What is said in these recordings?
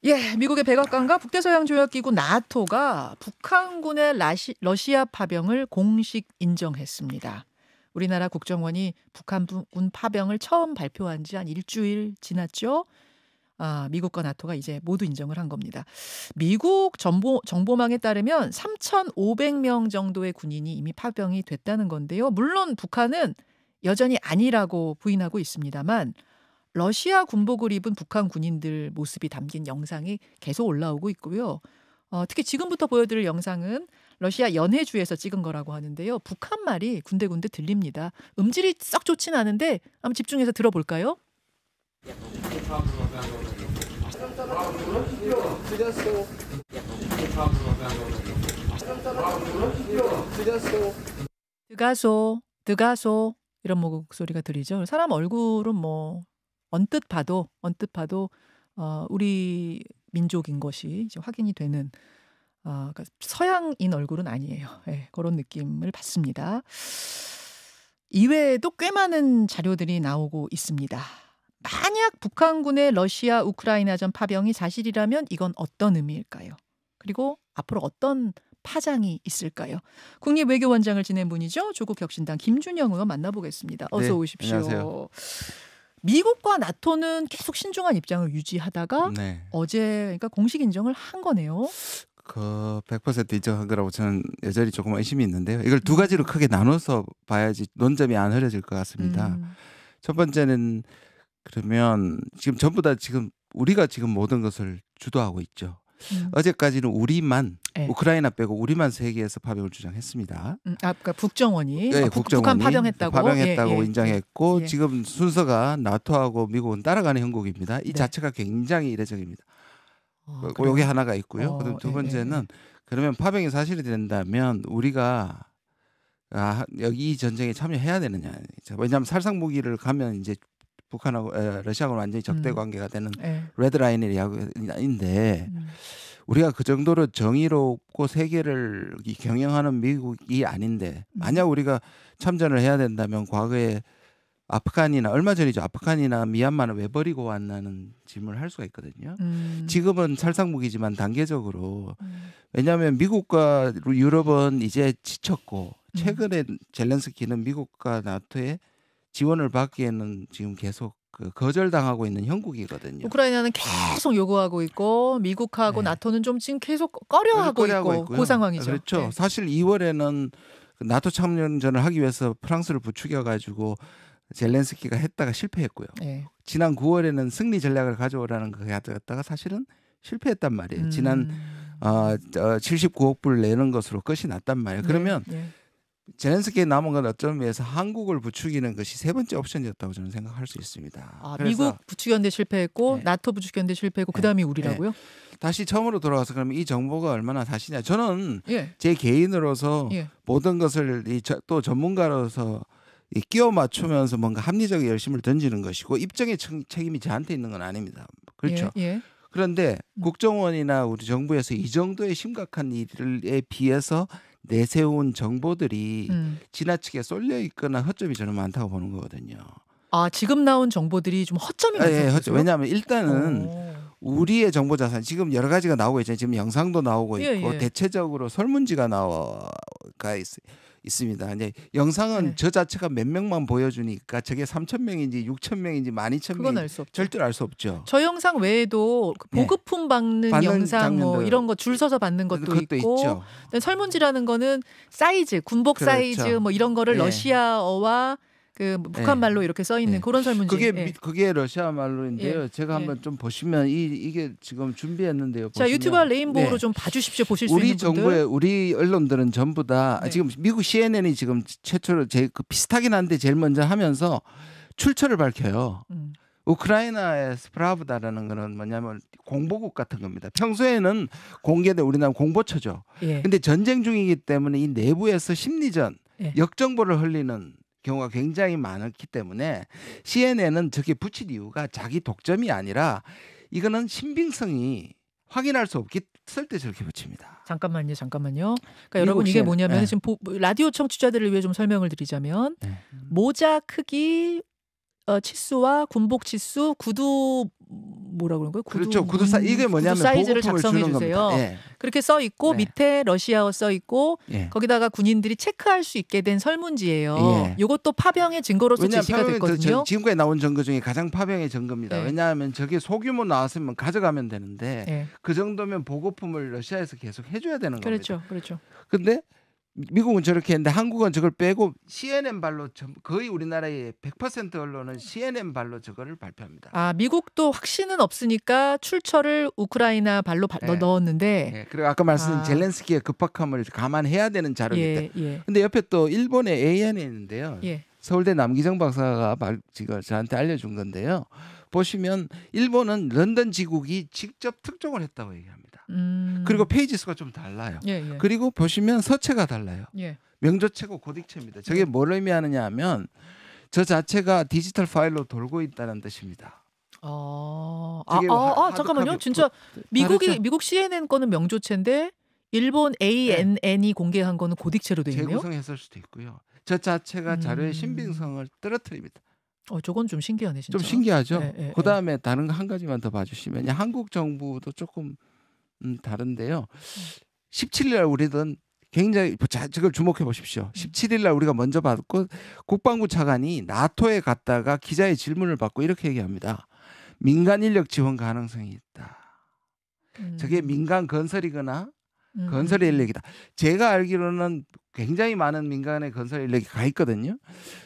예, 미국의 백악관과 북대서양조약기구 나토가 북한군의 러시아 파병을 공식 인정했습니다. 우리나라 국정원이 북한군 파병을 처음 발표한 지 한 일주일 지났죠. 미국과 나토가 이제 모두 인정을 한 겁니다. 미국 정보망에 따르면 3,500명 정도의 군인이 이미 파병이 됐다는 건데요. 물론 북한은 여전히 아니라고 부인하고 있습니다만 러시아 군복을 입은 북한 군인들 모습이 담긴 영상이 계속 올라오고 있고요. 특히 지금부터 보여드릴 영상은 러시아 연해주에서 찍은 거라고 하는데요. 북한 말이 군데군데 들립니다. 음질이 썩 좋진 않은데 한번 집중해서 들어볼까요? 드가소 이런 목소리가 들리죠. 사람 얼굴은 뭐 언뜻 봐도 우리 민족인 것이 이제 확인이 되는 그러니까 서양인 얼굴은 아니에요. 네, 그런 느낌을 받습니다. 이외에도 꽤 많은 자료들이 나오고 있습니다. 만약 북한군의 러시아 우크라이나전 파병이 사실이라면 이건 어떤 의미일까요? 그리고 앞으로 어떤 파장이 있을까요? 국립외교원장을 지낸 분이죠. 조국혁신당 김준영 의원 만나보겠습니다. 어서 네, 오십시오. 안녕하세요. 미국과 나토는 계속 신중한 입장을 유지하다가 네. 어제 그러니까 공식 인정을 한 거네요. 100% 인정한 거라고 저는 여전히 조금 의심이 있는데요. 이걸 두 가지로 크게 나눠서 봐야지 논점이 안 흐려질 것 같습니다. 첫 번째는 그러면 지금 전부 다 지금 우리가 지금 모든 것을 주도하고 있죠. 어제까지는 우리만 우크라이나 빼고 우리만 세계에서 파병을 주장했습니다. 그러니까 국정원이 네, 북한 파병했다고 인정했고 지금 순서가 나토하고 미국은 따라가는 형국입니다. 이 자체가 굉장히 이례적입니다. 이게 하나가 있고요. 그다음 두 번째는 그러면 파병이 사실이 된다면 우리가 여기 이 전쟁에 참여해야 되느냐. 왜냐하면 살상 무기를 가면 이제 북한하고 러시아하고는 완전히 적대 관계가 되는 레드라인인데 우리가 그 정도로 정의롭고 세계를 경영하는 미국이 아닌데 만약 우리가 참전을 해야 된다면 과거에 아프간이나 얼마 전이죠. 아프간이나 미얀마는 왜 버리고 왔나는 질문을 할 수가 있거든요. 지금은 살상무기지만 단계적으로 왜냐하면 미국과 유럽은 이제 지쳤고 최근에 젤렌스키는 미국과 나토의 지원을 받기에는 지금 계속 거절당하고 있는 형국이거든요. 우크라이나는 계속 요구하고 있고 미국하고 나토는 좀 지금 계속 꺼려하고 있고 그 상황이죠. 그렇죠. 사실 2월에는 나토 참전을 하기 위해서 프랑스를 부추겨가지고 젤렌스키가 했다가 실패했고요. 지난 9월에는 승리 전략을 가져오라는 거 갖다가 사실은 실패했단 말이에요. 지난 79억 불 내는 것으로 끝이 났단 말이에요. 그러면 젤렌스키에 남은 건 어떤 의미에서 한국을 부추기는 것이 세 번째 옵션이었다고 저는 생각할 수 있습니다. 미국 부추겼는데 실패했고 나토 부추겼는데 실패했고 그다음이 우리라고요? 다시 처음으로 돌아와서 그러면 이 정보가 얼마나 사실이냐. 저는 제 개인으로서 모든 것을 또 전문가로서 끼워 맞추면서 뭔가 합리적 열심을 던지는 것이고 입증의 책임이 저한테 있는 건 아닙니다. 그렇죠. 그런데 국정원이나 우리 정부에서 이 정도의 심각한 일에 비해서 내세운 정보들이 지나치게 쏠려 있거나 허점이 저는 많다고 보는 거거든요. 지금 나온 정보들이 좀 허점이 많아요. 왜냐하면 일단은 우리의 정보 자산 지금 여러 가지가 나오고 있잖아요. 지금 영상도 나오고 있고 대체적으로 설문지가 있습니다. 이제 영상은 저 자체가 몇 명만 보여주니까 저게 3,000명인지 6,000명인지 12,000명인지 절대로 알 수 없죠. 저 영상 외에도 보급품 받는 영상 뭐 이런 거 줄 서서 받는 것도 있고 있죠. 설문지라는 거는 사이즈, 군복 사이즈 뭐 이런 거를 러시아어와 북한 말로 이렇게 써 있는 그런 설문지. 그게 러시아 말로인데요. 제가 한번 좀 보시면 이게 지금 준비했는데요. 자, 유튜브와 레인보우로 좀 봐주십시오. 보실 수 있는 분들. 우리 언론들은 전부 다 지금 미국 CNN이 지금 최초로 비슷하긴 한데 제일 먼저 하면서 출처를 밝혀요. 우크라이나의 스프라브다라는 거는 뭐냐면 공보국 같은 겁니다. 평소에는 공개돼 우리나라 공보처죠. 근데 전쟁 중이기 때문에 이 내부에서 심리전, 역정보를 흘리는 경우가 굉장히 많았기 때문에 CNN은 저게 붙일 이유가 자기 독점이 아니라 이거는 신빙성이 확인할 수 없기 쓸 때 저렇게 붙입니다. 잠깐만요. 그러니까 여러분 이게 뭐냐면 지금 라디오 청취자들을 위해 좀 설명을 드리자면 모자 크기 치수와 군복 치수, 구두 뭐라 그런 거예요? 그렇죠. 이게 뭐냐면 구두 사이즈를 보급품을 작성해 주는 주세요. 겁니다. 예. 그렇게 써 있고 네. 밑에 러시아어 써 있고 예. 거기다가 군인들이 체크할 수 있게 된 설문지예요. 예. 이것도 파병의 증거로서 제시가 됐거든요. 지금까지 나온 증거 중에 가장 파병의 증거입니다. 네. 왜냐하면 저게 소규모 나왔으면 가져가면 되는데 네. 그 정도면 보급품을 러시아에서 계속 해줘야 되는 겁니다. 그렇죠. 근데 미국은 저렇게 했는데 한국은 저걸 빼고 CNN 발로 거의 우리나라의 100% 언론은 CNN 발로 저거를 발표합니다. 아, 미국도 확신은 없으니까 출처를 우크라이나 발로 네. 넣었는데. 네. 그리고 아까 말씀드린 젤렌스키의 급박함을 감안해야 되는 자료입니다. 근데 옆에 또 일본의 ANN인데요. 서울대 남기정 박사가 지금 저한테 알려준 건데요. 보시면 일본은 런던 지국이 직접 특종을 했다고 얘기합니다. 그리고 페이지 수가 좀 달라요. 그리고 보시면 서체가 달라요. 명조체고 고딕체입니다. 저게 뭘 의미하느냐 하면 저 자체가 디지털 파일로 돌고 있다는 뜻입니다. 잠깐만요. 진짜 미국 CNN 거는 명조체인데 일본 ANN이 공개한 거는 고딕체로 돼 있네요. 재구성했을 수도 있고요. 저 자체가 자료의 신빙성을 떨어뜨립니다. 저건 좀 신기하네 진짜. 좀 신기하죠. 그다음에 다른 거 한 가지만 더 봐주시면 한국 정부도 조금 다른데요. 17일 날 우리는 굉장히 저걸 주목해 보십시오. 17일 날 우리가 먼저 받고 국방부 차관이 나토에 갔다가 기자의 질문을 받고 이렇게 얘기합니다. 민간 인력 지원 가능성이 있다. 저게 민간 건설이거나 건설 인력이다. 제가 알기로는 굉장히 많은 민간의 건설 인력이 가 있거든요.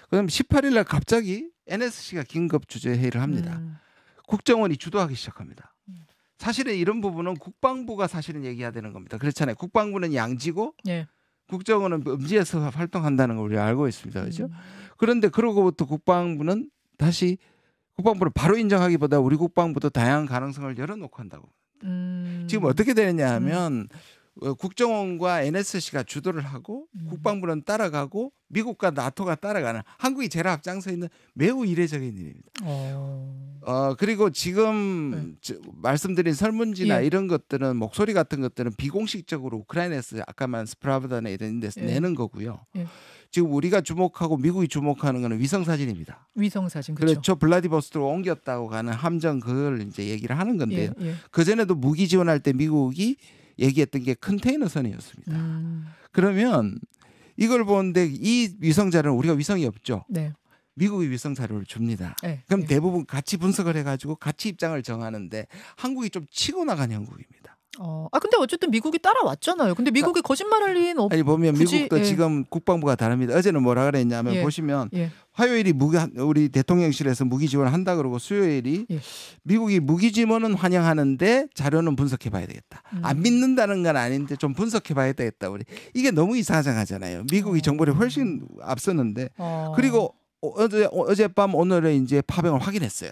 그럼 18일 날 갑자기 NSC가 긴급 주재 회의를 합니다. 국정원이 주도하기 시작합니다. 사실은 이런 부분은 국방부가 사실은 얘기해야 되는 겁니다. 그렇잖아요. 국방부는 양지고 국정원은 음지에서 활동한다는 걸 우리가 알고 있습니다. 그렇죠? 그런데 그러고부터 국방부는 바로 인정하기보다 우리 국방부도 다양한 가능성을 열어놓고 한다고. 지금 어떻게 되느냐 하면 국정원과 NSC가 주도를 하고 국방부는 따라가고 미국과 나토가 따라가는 한국이 제일 앞장서 있는 매우 이례적인 일입니다. 그리고 지금 말씀드린 설문지나 이런 것들은 목소리 같은 것들은 비공식적으로 우크라이나에서 아까 말한 스프라브다나 이런 데서 내는 거고요. 지금 우리가 주목하고 미국이 주목하는 거는 위성 사진입니다. 위성 사진 그렇죠. 블라디보스토크로 옮겼다고 가는 함정 그걸 이제 얘기를 하는 건데요. 그 전에도 무기 지원할 때 미국이 얘기했던 게 컨테이너선이었습니다. 그러면 이걸 보는데 이 위성 자료는 우리가 위성이 없죠. 미국이 위성 자료를 줍니다. 그럼 대부분 같이 분석을 해가지고 같이 입장을 정하는데 한국이 좀 치고 나간 형국입니다. 근데 어쨌든 미국이 따라왔잖아요. 근데 미국이 거짓말할 리는 아니 보면 미국도 지금 국방부가 다릅니다. 어제는 뭐라 그랬냐면 보시면 화요일이 우리 대통령실에서 무기 지원한다 그러고 수요일이 미국이 무기 지원은 환영하는데 자료는 분석해봐야 되겠다. 안 믿는다는 건 아닌데 좀 분석해봐야 되겠다. 우리 이게 너무 이상하잖아요. 미국이 정보를 훨씬 앞서는데 그리고 어젯밤 오늘은 이제 파병을 확인했어요.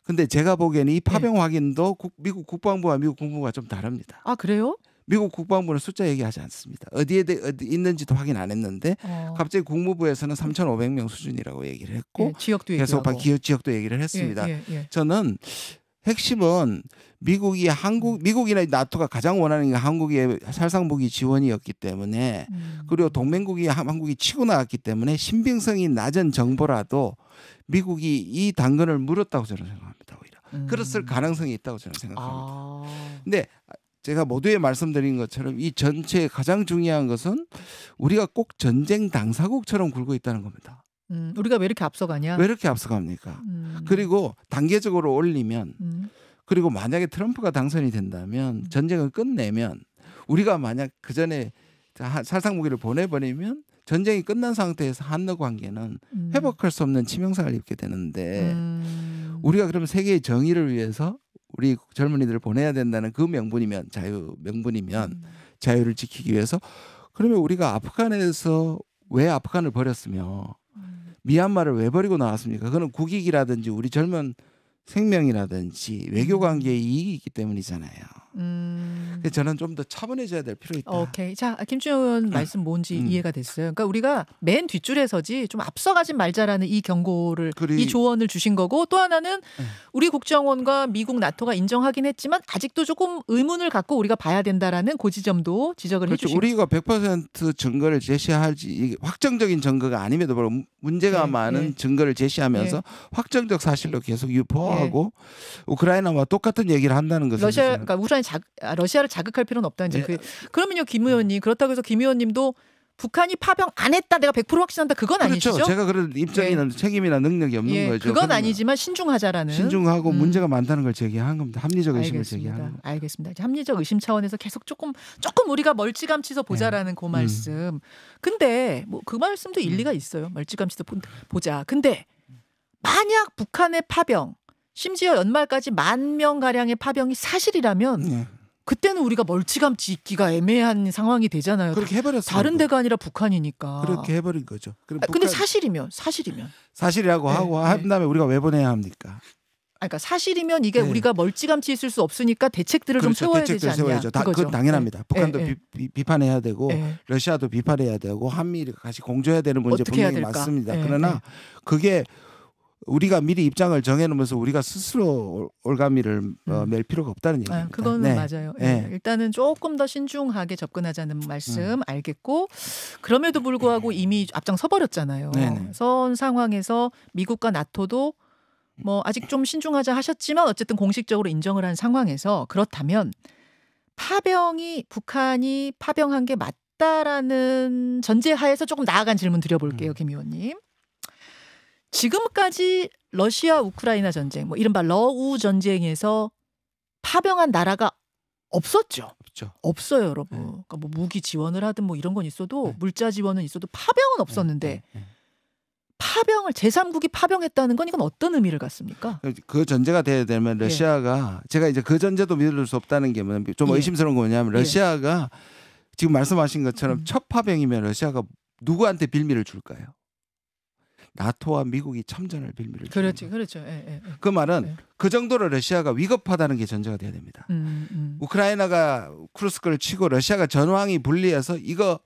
근데 제가 보기에는 이 파병 확인도 미국 국방부와 미국 국무부가 좀 다릅니다. 아, 그래요? 미국 국방부는 숫자 얘기하지 않습니다. 어디 있는지도 확인 안 했는데 갑자기 국무부에서는 3,500명 수준이라고 얘기를 했고 지역도 계속 지역도 얘기를 했습니다. 저는 핵심은 미국이나 나토가 가장 원하는 게 한국의 살상무기 지원이었기 때문에 그리고 동맹국이 한국이 치고 나갔기 때문에 신빙성이 낮은 정보라도 미국이 이 당근을 물었다고 저는 생각합니다. 오히려 그랬을 가능성이 있다고 저는 생각합니다. 근데 제가 모두에 말씀드린 것처럼 이 전체의 가장 중요한 것은 우리가 꼭 전쟁 당사국처럼 굴고 있다는 겁니다. 우리가 왜 이렇게 앞서가냐? 왜 이렇게 앞서갑니까? 그리고 단계적으로 올리면 그리고 만약에 트럼프가 당선이 된다면 전쟁을 끝내면 우리가 만약 그 전에 살상무기를 보내버리면 전쟁이 끝난 상태에서 한러 관계는 회복할 수 없는 치명상을 입게 되는데 우리가 그럼 세계의 정의를 위해서 우리 젊은이들을 보내야 된다는 그 명분이면 자유를 지키기 위해서 그러면 우리가 아프간에서 왜 아프간을 버렸으며 미얀마를 왜 버리고 나왔습니까? 그거는 국익이라든지 우리 젊은 생명이라든지 외교 관계의 이익이 있기 때문이잖아요. 저는 좀 더 차분해져야 될 필요 있다. 오케이. 자, 김준영 의원 말씀 뭔지 이해가 됐어요. 그러니까 우리가 맨 뒷줄에 서지 좀 앞서가지 말자라는 이 경고를 이 조언을 주신 거고, 또 하나는 우리 국정원과 미국 나토가 인정하긴 했지만 아직도 조금 의문을 갖고 우리가 봐야 된다라는 그 지점도 지적을 해주시고. 우리가 100% 증거를 제시하지, 이게 확정적인 증거가 아님에도 불구하고 문제가 많은 증거를 제시하면서 확정적 사실로 계속 유포하고 우크라이나와 똑같은 얘기를 한다는 것은 그러니까 러시아를 자극할 필요는 없다는 점. 그러면요, 김 의원님, 그렇다고 해서 김 의원님도 북한이 파병 안 했다, 내가 100% 확신한다, 그건 아니시죠? 제가 그런 입장이나 책임이나 능력이 없는 거죠. 그건 아니지만 신중하자라는. 신중하고 문제가 많다는 걸 제기한 겁니다. 합리적 의심을 제기한 겁니다. 알겠습니다. 합리적 의심 차원에서 계속 조금 우리가 멀찌감치서 보자라는 그 말씀. 근데 뭐 그 말씀도 일리가 있어요. 멀찌감치서 보자. 근데 만약 북한의 파병, 심지어 연말까지 10,000명가량의 파병이 사실이라면 그때는 우리가 멀찌감치 있기가 애매한 상황이 되잖아요. 그렇게 해버렸어요. 다른 데가 아니라 북한이니까. 그렇게 해버린 거죠. 근데 사실이면. 사실이라고 하고 한 다음에 우리가 왜 보내야 합니까? 그러니까 사실이면 이게 우리가 멀찌감치 있을 수 없으니까 대책들을 좀 세워야 되지 않냐. 그건 당연합니다. 북한도 비판해야 되고 러시아도 비판해야 되고 한미가 같이 공조해야 되는 문제 분명히 맞습니다. 그러나 그게 우리가 미리 입장을 정해놓으면서 우리가 스스로 올가미를 맬 필요가 없다는 얘기입니다. 그거는 맞아요. 일단은 조금 더 신중하게 접근하자는 말씀 알겠고, 그럼에도 불구하고 이미 앞장서 버렸잖아요. 선 상황에서 미국과 나토도 뭐 아직 좀 신중하자 하셨지만 어쨌든 공식적으로 인정을 한 상황에서, 그렇다면 북한이 파병한 게 맞다라는 전제하에서 조금 나아간 질문 드려볼게요, 김 의원님. 지금까지 러시아 우크라이나 전쟁, 뭐 이른바 러우 전쟁에서 파병한 나라가 없었죠. 없어요, 여러분. 그러니까 뭐 무기 지원을 하든 뭐 이런 건 있어도 물자 지원은 있어도 파병은 없었는데 파병을 제3국이 파병했다는 건 이건 어떤 의미를 갖습니까? 그 전제가 돼야 되면 러시아가 제가 이제 그 전제도 믿을 수 없다는 게 좀 의심스러운 거 뭐냐면 러시아가 지금 말씀하신 것처럼 첫 파병이면 러시아가 누구한테 빌미를 줄까요? 나토와 미국이 참전할 빌미를 주는 그렇죠. 그 말은 그 정도로 러시아가 위급하다는 게 전제가 돼야 됩니다. 우크라이나가 쿠르스크를 치고 러시아가 전황이 불리해서 이거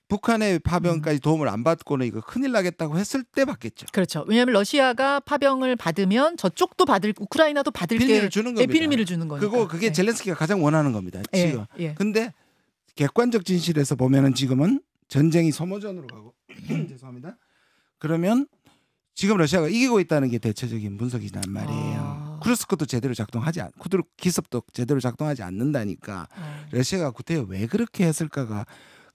북한의 파병까지 도움을 안 받고는 이거 큰일 나겠다고 했을 때 받겠죠. 그렇죠. 왜냐하면 러시아가 파병을 받으면 저쪽도 우크라이나도 받을 빌미를 주는 겁니다. 빌미를 주는 거니까. 그리고 그게 젤렌스키가 가장 원하는 겁니다. 지금. 근데 객관적 진실에서 보면은 지금은 전쟁이 소모전으로 가고 죄송합니다. 그러면 지금 러시아가 이기고 있다는 게 대체적인 분석이란 말이에요. 쿠르스크도 제대로 기습도 제대로 작동하지 않는다니까 러시아가 구태여 왜 그렇게 했을까가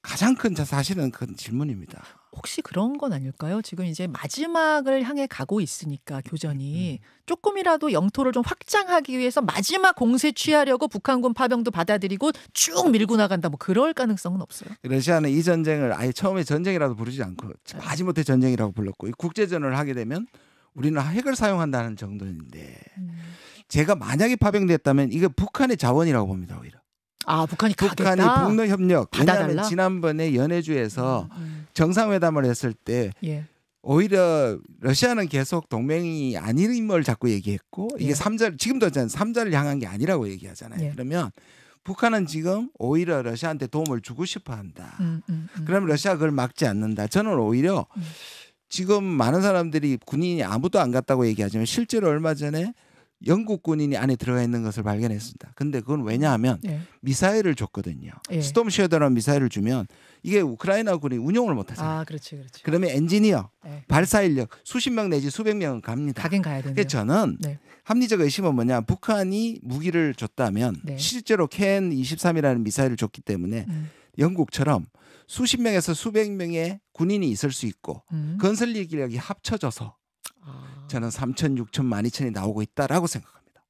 가장 큰 사실은 큰 질문입니다. 혹시 그런 건 아닐까요? 지금 이제 마지막을 향해 가고 있으니까 교전이 조금이라도 영토를 좀 확장하기 위해서 마지막 공세 취하려고 북한군 파병도 받아들이고 쭉 밀고 나간다, 뭐 그럴 가능성은 없어요. 러시아는 이 전쟁을 아예 처음에 전쟁이라도 부르지 않고 마지못해 전쟁이라고 불렀고 국제전을 하게 되면 우리는 핵을 사용한다는 정도인데 제가 만약에 파병됐다면 이거 북한의 자원이라고 봅니다. 오히려. 북한이 북한이 북러협력, 왜냐하면 지난번에 연해주에서 정상회담을 했을 때 오히려 러시아는 계속 동맹이 아님을 자꾸 얘기했고 이게 지금도 3자를 향한 게 아니라고 얘기하잖아요. 그러면 북한은 지금 오히려 러시아한테 도움을 주고 싶어 한다. 그러면 러시아가 그걸 막지 않는다. 저는 오히려 지금 많은 사람들이 군인이 아무도 안 갔다고 얘기하지만 실제로 얼마 전에 영국 군인이 안에 들어가 있는 것을 발견했습니다. 근데 그건 왜냐하면 미사일을 줬거든요. 스톰 쉐더라는 미사일을 주면 이게 우크라이나 군이 운용을 못하잖아요. 그렇지. 그러면 엔지니어, 발사 인력 수십 명 내지 수백 명은 갑니다. 가긴 가야 되네요. 그래서 저는 합리적 의심은 뭐냐, 북한이 무기를 줬다면 실제로 캔 23이라는 미사일을 줬기 때문에 영국처럼 수십 명에서 수백 명의 군인이 있을 수 있고 건설 인력이 합쳐져서 저는 3천, 6천, 12,000이 나오고 있다라고 생각합니다.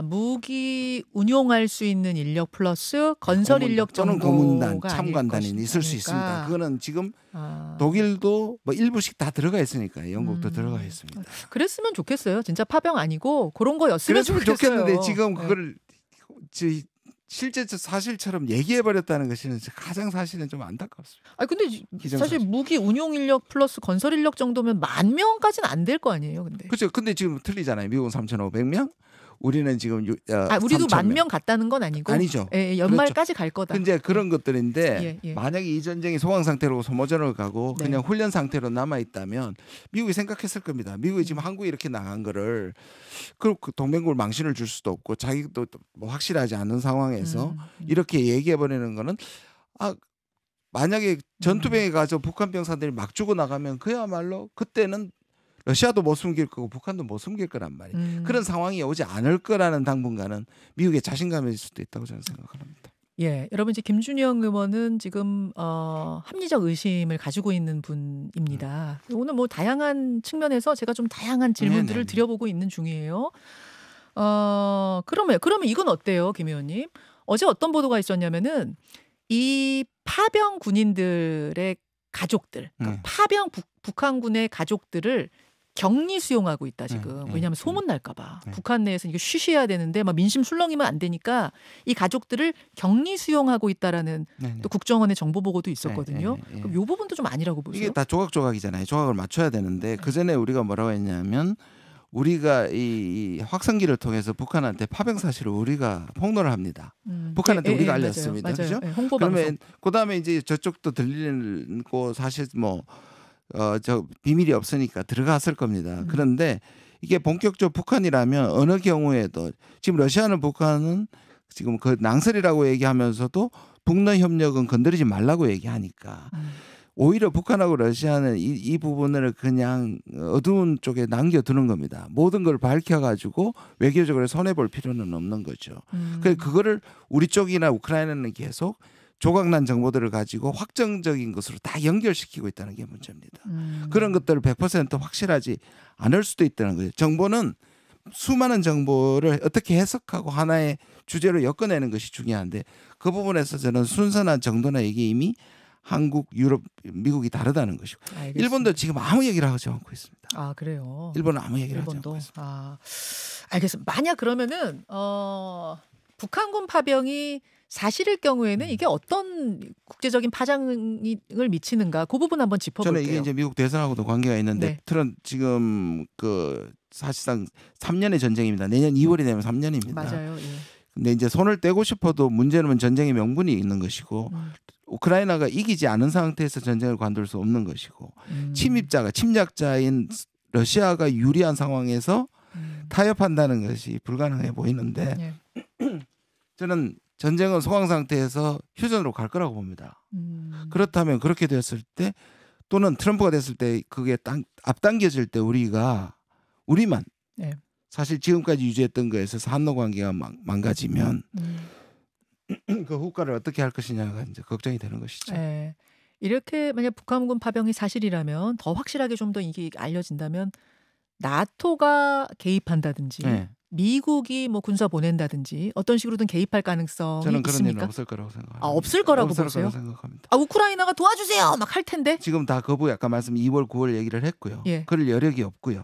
무기 운용할 수 있는 인력 플러스 건설 인력 정도가 고문단, 참관단이 있을 수 있습니다. 그거는 지금 독일도 뭐 일부씩 다 들어가 있으니까요. 영국도 들어가 있습니다. 그랬으면 좋겠어요. 진짜 파병 아니고 그런 거였으면 좋겠는데 지금 그걸 실제 사실처럼 얘기해버렸다는 것이 가장 사실은 좀 안타깝습니다. 근데 사실 무기 운용 인력 플러스 건설 인력 정도면 10,000명까지는 안 될 거 아니에요. 그렇죠. 근데 지금 틀리잖아요. 미국은 3,500명, 우리는 지금 우리도 10,000명 갔다는 건 아니고 아니죠. 예, 연말까지 갈 거다. 근데 그런 것들인데 예, 예. 만약에 이 전쟁이 소강 상태로 소모전을 가고 네. 그냥 훈련 상태로 남아 있다면 미국이 생각했을 겁니다. 미국이 지금 한국에 이렇게 나간 거를 그 동맹국을 망신을 줄 수도 없고 자기도 뭐 확실하지 않은 상황에서 이렇게 얘기해 버리는 거는 만약에 전투병에 가서 북한 병사들이 막 죽어 나가면 그야말로 그때는 러시아도 못 숨길 거고 북한도 못 숨길 거란 말이에요. 그런 상황이 오지 않을 거라는 당분간은 미국의 자신감일 수도 있다고 저는 생각합니다. 예, 여러분 이제 김준영 의원은 지금 합리적 의심을 가지고 있는 분입니다. 오늘 뭐 다양한 측면에서 제가 좀 다양한 질문들을 드려보고 있는 중이에요. 그러면 이건 어때요, 김 의원님? 어제 어떤 보도가 있었냐면은 이 파병 군인들의 가족들, 그러니까 파병 북한군의 가족들을 격리 수용하고 있다 지금. 왜냐하면 소문 날까봐. 북한 내에서 이거 쉬쉬해야 되는데 막 민심 술렁이면 안 되니까 이 가족들을 격리 수용하고 있다라는 또 국정원의 정보 보고도 있었거든요. 그럼 이 부분도 좀 아니라고 보세요? 이게 다 조각조각이잖아요. 조각을 맞춰야 되는데 그 전에 우리가 뭐라고 했냐면 우리가 이 확성기를 통해서 북한한테 파병 사실을 우리가 폭로를 합니다. 북한한테 우리가 알렸습니다. 맞아요. 그렇죠? 홍보 방송. 그러면 그다음에 이제 저쪽도 들리고 사실 뭐 비밀이 없으니까 들어갔을 겁니다. 그런데 이게 본격적으로 북한이라면 어느 경우에도 지금 러시아는 북한은 지금 그 낭설이라고 얘기하면서도 북러 협력은 건드리지 말라고 얘기하니까 오히려 북한하고 러시아는 이 부분을 그냥 어두운 쪽에 남겨두는 겁니다. 모든 걸 밝혀가지고 외교적으로 손해볼 필요는 없는 거죠. 그거를 우리 쪽이나 우크라이나는 계속 조각난 정보들을 가지고 확정적인 것으로 다 연결시키고 있다는 게 문제입니다. 그런 것들을 100% 확실하지 않을 수도 있다는 거예요. 정보는 수많은 정보를 어떻게 해석하고 하나의 주제로 엮어내는 것이 중요한데 그 부분에서 저는 순선한 정도나 이게 이미 한국, 유럽, 미국이 다르다는 것이고 알겠습니다. 일본도 지금 아무 얘기를 하지 않고 있습니다. 아 그래요? 일본은 아무 얘기를 하지 않고 있습니다. 알겠습니다. 만약 그러면은 북한군 파병이 사실일 경우에는 이게 어떤 국제적인 파장을 미치는가 그 부분 한번 짚어볼게요. 저는 이게 이제 미국 대선하고도 관계가 있는데 트럼프 지금 그 사실상 3년의 전쟁입니다. 내년 2월이 되면 3년입니다. 맞아요. 예. 근데 이제 손을 떼고 싶어도 문제는 전쟁의 명분이 있는 것이고 우크라이나가 이기지 않은 상태에서 전쟁을 관둘 수 없는 것이고 침략자인 러시아가 유리한 상황에서 타협한다는 것이 불가능해 보이는데 저는 전쟁은 소강 상태에서 휴전으로 갈 거라고 봅니다. 그렇다면 그렇게 됐을 때 또는 트럼프가 됐을 때 그게 앞당겨질 때 우리만 사실 지금까지 유지했던 거에서 한러 관계가 망가지면 그 후과를 어떻게 할 것이냐가 이제 걱정이 되는 것이죠. 네. 이렇게 만약 북한군 파병이 사실이라면 더 확실하게 좀 더 이게 알려진다면 나토가 개입한다든지 미국이 뭐 군사 보낸다든지 어떤 식으로든 개입할 가능성이 저는 그런 있습니까? 일은 없을 거라고 생각합니다. 없을 거라고 보세요? 거라고 생각합니다. 우크라이나가 도와주세요 막 할 텐데. 지금 다 거부 아까 말씀 2월 9월 얘기를 했고요. 그럴 여력이 없고요.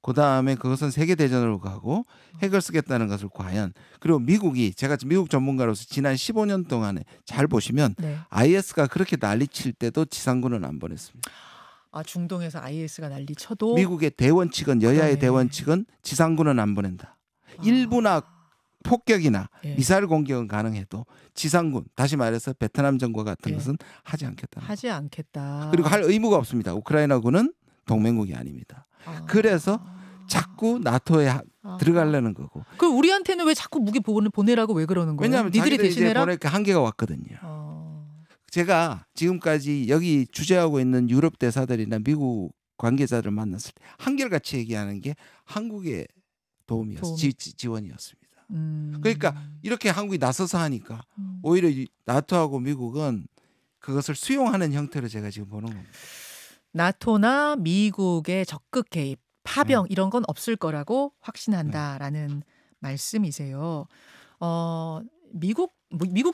그다음에 그것은 세계 대전으로 가고 핵을 쓰겠다는 것을 과연 그리고 미국이 제가 미국 전문가로서 지난 15년 동안에 잘 보시면 IS가 그렇게 난리칠 때도 지상군은 안 보냈습니다. 중동에서 IS가 난리쳐도 미국의 대원칙은 여야의 대원칙은 지상군은 안 보낸다. 일부나 폭격이나 미사일 공격은 가능해도 지상군 다시 말해서 베트남전과 같은 것은 하지 않겠다. 하지 않겠다. 그리고 할 의무가 없습니다. 우크라이나군은 동맹국이 아닙니다. 그래서 자꾸 나토에 들어가려는 거고. 그 우리한테는 왜 자꾸 무기 보내라고 왜 그러는 거예요? 왜냐하면 니들이 대신해라. 보낼 한계가 왔거든요. 제가 지금까지 여기 주재하고 있는 유럽 대사들이나 미국 관계자들 만났을 때 한결같이 얘기하는 게 한국의 지원이었습니다. 그러니까 이렇게 한국이 나서서 하니까 오히려 나토하고 미국은 그것을 수용하는 형태로 제가 지금 보는 겁니다. 나토나 미국의 적극 개입, 파병 이런 건 없을 거라고 확신한다라는 말씀이세요. 미국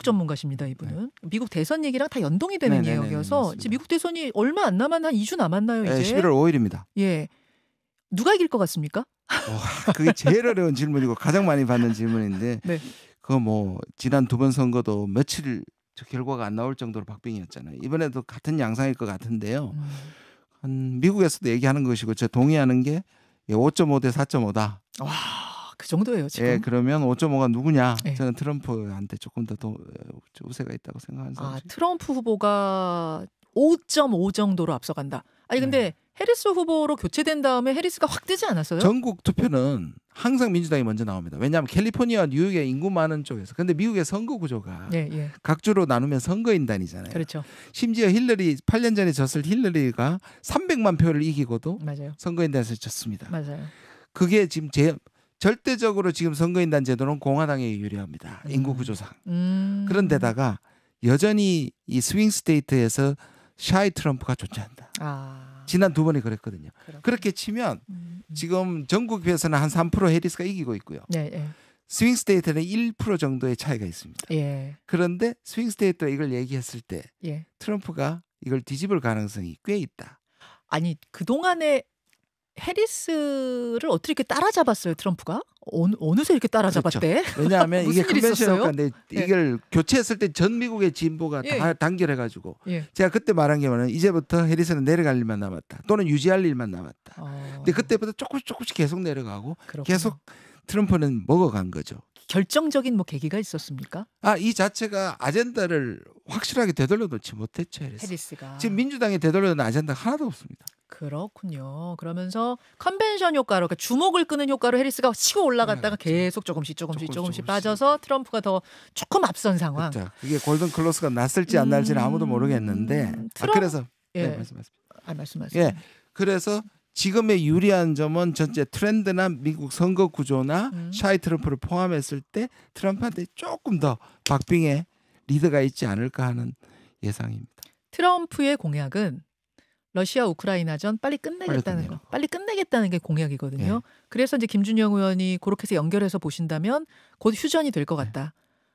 전문가십니다, 이분은. 미국 대선 얘기랑 다 연동이 되는 이야기여서 지금 미국 대선이 얼마 안 남았나? 한 2주 남았나요, 이제? 11월 5일입니다. 예. 누가 이길 것 같습니까? 그게 제일 어려운 질문이고 가장 많이 받는 질문인데 그거 뭐 지난 2번 선거도 며칠 결과가 안 나올 정도로 박빙이었잖아요. 이번에도 같은 양상일 것 같은데요. 미국에서도 얘기하는 것이고 저 동의하는 게 5.5 대 4.5다. 와, 그 정도예요 지금. 예, 그러면 5.5가 누구냐? 예. 저는 트럼프한테 조금 더 우세가 있다고 생각하는 사람. 트럼프 후보가 5.5 정도로 앞서간다. 아니 근데 해리스 후보로 교체된 다음에 해리스가 확 뜨지 않았어요? 전국 투표는 항상 민주당이 먼저 나옵니다. 왜냐하면 캘리포니아와 뉴욕의 인구 많은 쪽에서. 근데 미국의 선거 구조가 각 주로 나누면 선거인단이잖아요. 그렇죠. 심지어 힐러리 8년 전에 졌을 힐러리가 300만 표를 이기고도 맞아요. 선거인단에서 졌습니다. 맞아요. 그게 지금 절대적으로 지금 선거인단 제도는 공화당에 유리합니다. 인구 구조상. 그런데다가 여전히 이 스윙 스테이트에서 샤이 트럼프가 존재한다. 지난 2번이 그랬거든요. 그렇게 치면 지금 전국에서는 한 3% 해리스가 이기고 있고요. 스윙 스테이트는 1% 정도의 차이가 있습니다. 그런데 스윙 스테이트가 이걸 얘기했을 때 트럼프가 이걸 뒤집을 가능성이 꽤 있다. 아니 그동안에 해리스를 어떻게 이렇게 따라잡았어요 트럼프가? 어느새 이렇게 따라잡았대? 그렇죠. 왜냐하면 이게 컨벤션 효과인데 이걸 교체했을 때 전 미국의 진보가 다 단결해가지고 제가 그때 말한 게 뭐냐면 이제부터 해리스는 내려갈 일만 남았다. 또는 유지할 일만 남았다. 근데 그때부터 조금씩 계속 내려가고 계속 트럼프는 먹어간 거죠. 결정적인 뭐 계기가 있었습니까? 이 자체가 아젠다를 확실하게 되돌려 놓지 못했죠. 해리스가. 지금 민주당이 되돌려 놓은 아젠다가 하나도 없습니다. 그렇군요. 그러면서 컨벤션 효과로 그러니까 주목을 끄는 효과로 해리스가 치고 올라갔다가 계속 조금씩 빠져서 트럼프가 더 조금 앞선 상황. 그렇죠. 이게 골든 클로스가 났을지 안 날지는 아무도 모르겠는데 그래서 말씀하세요. 그래서 지금의 유리한 점은 전체 트렌드나 미국 선거 구조나 샤이 트럼프를 포함했을 때 트럼프한테 조금 더 박빙의 리드가 있지 않을까 하는 예상입니다. 트럼프의 공약은 러시아 우크라이나전 빨리 끝내겠다는 게 공약이거든요. 그래서 이제 김준영 의원이 그렇게 해서 연결해서 보신다면 곧 휴전이 될 것 같다.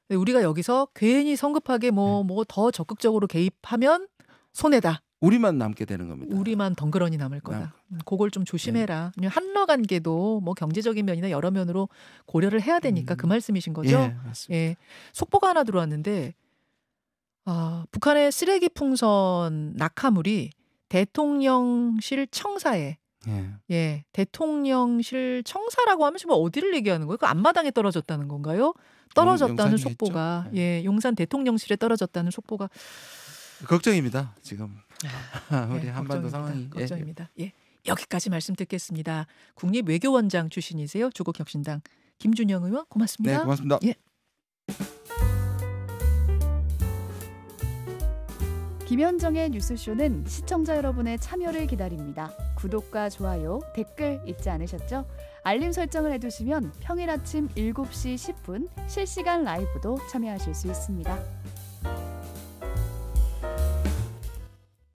우리가 여기서 괜히 성급하게 뭐 더 적극적으로 개입하면 손해다. 우리만 남게 되는 겁니다. 우리만 덩그러니 남을 거다. 그걸 좀 조심해라. 한러 관계도 뭐 경제적인 면이나 여러 면으로 고려를 해야 되니까 그 말씀이신 거죠? 맞습니다. 속보가 하나 들어왔는데 북한의 쓰레기 풍선 낙하물이 대통령실 청사에 대통령실 청사라고 하면 지금 어디를 얘기하는 거예요? 그 앞마당에 떨어졌다는 건가요? 떨어졌다는 속보가 용산 대통령실에 떨어졌다는 속보가 걱정입니다. 지금 우리 한반도 상황이 걱정입니다. 여기까지 말씀 듣겠습니다. 국립외교원장 출신이세요. 조국혁신당 김준영 의원 고맙습니다. 네, 고맙습니다. 김현정의 뉴스쇼는 시청자 여러분의 참여를 기다립니다. 구독과 좋아요, 댓글 잊지 않으셨죠? 알림 설정을 해두시면 평일 아침 7시 10분 실시간 라이브도 참여하실 수 있습니다.